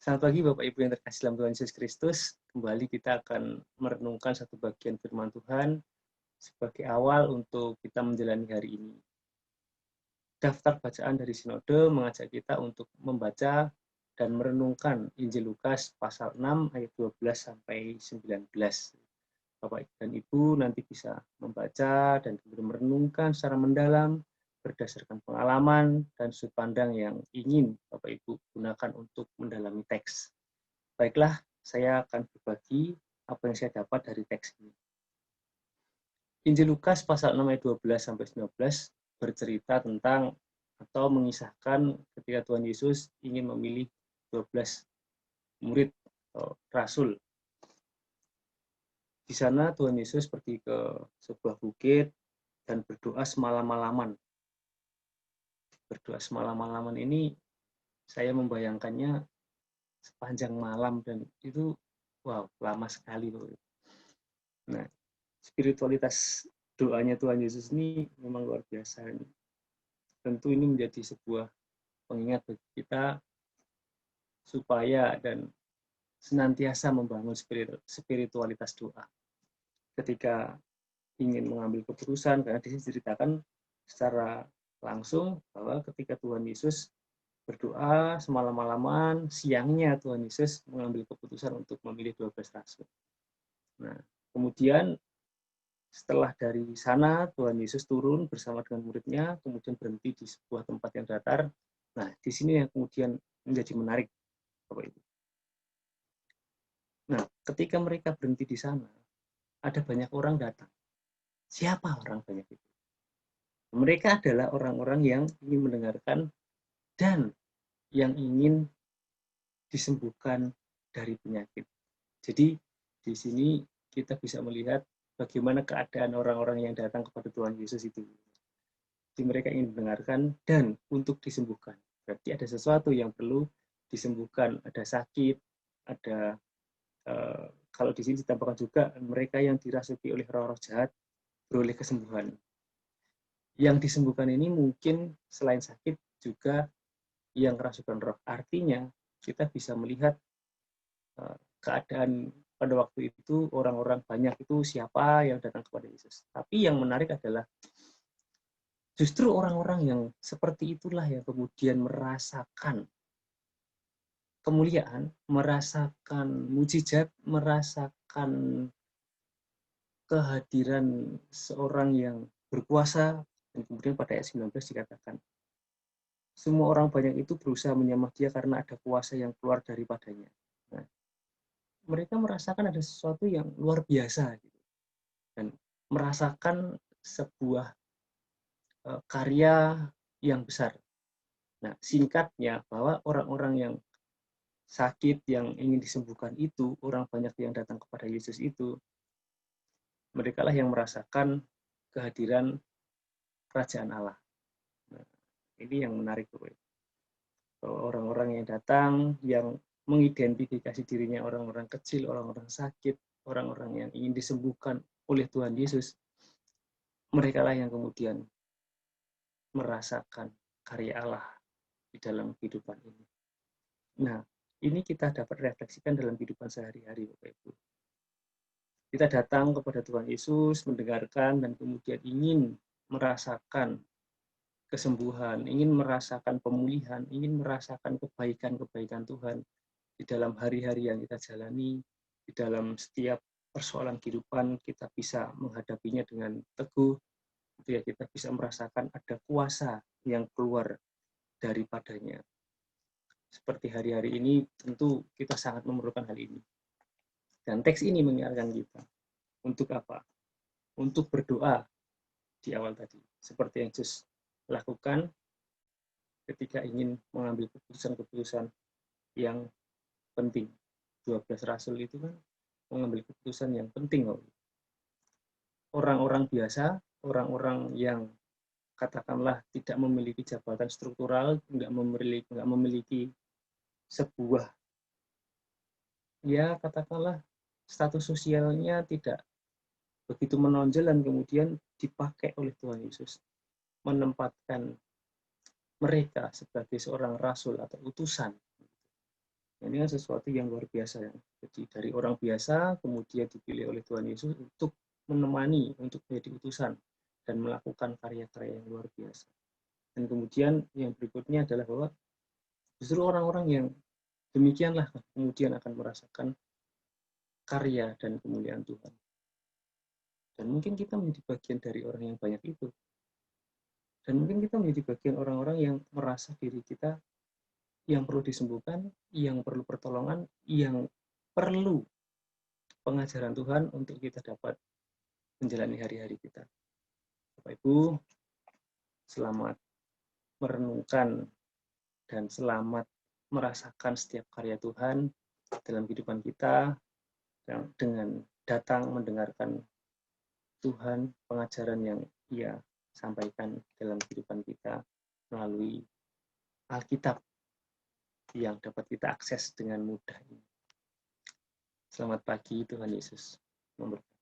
Selamat pagi Bapak Ibu yang terkasih dalam Tuhan Yesus Kristus. Kembali kita akan merenungkan satu bagian firman Tuhan sebagai awal untuk kita menjalani hari ini. Daftar bacaan dari Sinode mengajak kita untuk membaca dan merenungkan Injil Lukas pasal 6 ayat 12 sampai 19. Bapak dan Ibu nanti bisa membaca dan kemudian merenungkan secara mendalam berdasarkan pengalaman dan sudut pandang yang ingin Bapak Ibu gunakan untuk mendalami teks. Baiklah, saya akan berbagi apa yang saya dapat dari teks ini. Injil Lukas pasal 6 ayat 12 sampai 19 bercerita tentang atau mengisahkan ketika Tuhan Yesus ingin memilih 12 murid atau rasul. Di sana Tuhan Yesus pergi ke sebuah bukit dan berdoa semalam-malaman. Berdoa semalam-malaman ini saya membayangkannya sepanjang malam dan itu wow, lama sekali. Nah, spiritualitas doanya Tuhan Yesus ini memang luar biasa. Tentu ini menjadi sebuah pengingat bagi kita supaya dan senantiasa membangun spiritualitas doa. Ketika ingin mengambil keputusan, karena di sini diceritakan secara langsung bahwa ketika Tuhan Yesus berdoa semalam-malaman, siangnya Tuhan Yesus mengambil keputusan untuk memilih 12 rasul. Nah, kemudian setelah dari sana Tuhan Yesus turun bersama dengan muridnya, kemudian berhenti di sebuah tempat yang datar. Nah, di sini yang kemudian menjadi menarik, Bapak Ibu. Nah, ketika mereka berhenti di sana, ada banyak orang datang. Siapa orang banyak itu? Mereka adalah orang-orang yang ingin mendengarkan dan yang ingin disembuhkan dari penyakit. Jadi, di sini kita bisa melihat bagaimana keadaan orang-orang yang datang kepada Tuhan Yesus itu. Jadi mereka ingin mendengarkan dan untuk disembuhkan. Berarti ada sesuatu yang perlu disembuhkan, ada sakit, ada kalau di sini ditambahkan juga mereka yang dirasuki oleh roh-roh jahat beroleh kesembuhan. Yang disembuhkan ini mungkin selain sakit juga yang kerasukan roh. Artinya kita bisa melihat keadaan pada waktu itu orang-orang banyak itu siapa yang datang kepada Yesus. Tapi yang menarik adalah justru orang-orang yang seperti itulah yang kemudian merasakan kemuliaan, merasakan mujizat, merasakan kehadiran seorang yang berkuasa, dan kemudian pada ayat 19 dikatakan, semua orang banyak itu berusaha menyamah dia karena ada kuasa yang keluar daripadanya. Nah, mereka merasakan ada sesuatu yang luar biasa gitu, dan merasakan sebuah karya yang besar. Nah, singkatnya bahwa orang-orang yang sakit yang ingin disembuhkan itu, orang banyak yang datang kepada Yesus itu, mereka lah yang merasakan kehadiran kerajaan Allah. Nah, ini yang menarik, orang-orang yang datang, yang mengidentifikasi dirinya orang-orang kecil, orang-orang sakit, orang-orang yang ingin disembuhkan oleh Tuhan Yesus, mereka lah yang kemudian merasakan karya Allah di dalam kehidupan ini. Nah, ini kita dapat refleksikan dalam kehidupan sehari-hari, Bapak Ibu. Kita datang kepada Tuhan Yesus, mendengarkan, dan kemudian ingin merasakan kesembuhan, ingin merasakan pemulihan, ingin merasakan kebaikan-kebaikan Tuhan di dalam hari-hari yang kita jalani, di dalam setiap persoalan kehidupan kita bisa menghadapinya dengan teguh, ya kita bisa merasakan ada kuasa yang keluar daripadanya. Seperti hari-hari ini tentu kita sangat memerlukan hal ini. Dan teks ini mengingatkan kita untuk apa? Untuk berdoa di awal tadi, seperti yang Yesus lakukan ketika ingin mengambil keputusan-keputusan yang penting. 12 rasul itu kan mengambil keputusan yang penting. Orang-orang biasa, orang-orang yang katakanlah tidak memiliki jabatan struktural, nggak memiliki sebuah, ya katakanlah status sosialnya tidak begitu menonjol, dan kemudian dipakai oleh Tuhan Yesus menempatkan mereka sebagai seorang rasul atau utusan Ini kan sesuatu yang luar biasa ya. Jadi dari orang biasa kemudian dipilih oleh Tuhan Yesus untuk menemani, untuk menjadi utusan dan melakukan karya-karya yang luar biasa. Dan kemudian yang berikutnya adalah bahwa justru orang-orang yang demikianlah kemudian akan merasakan karya dan kemuliaan Tuhan. Dan mungkin kita menjadi bagian dari orang yang banyak itu. Dan mungkin kita menjadi bagian orang-orang yang merasa diri kita yang perlu disembuhkan, yang perlu pertolongan, yang perlu pengajaran Tuhan untuk kita dapat menjalani hari-hari kita. Bapak Ibu, selamat merenungkan dan selamat merasakan setiap karya Tuhan dalam kehidupan kita dengan datang mendengarkan Tuhan, pengajaran yang Ia sampaikan dalam kehidupan kita melalui Alkitab yang dapat kita akses dengan mudah. Selamat pagi, Tuhan Yesus memberkati.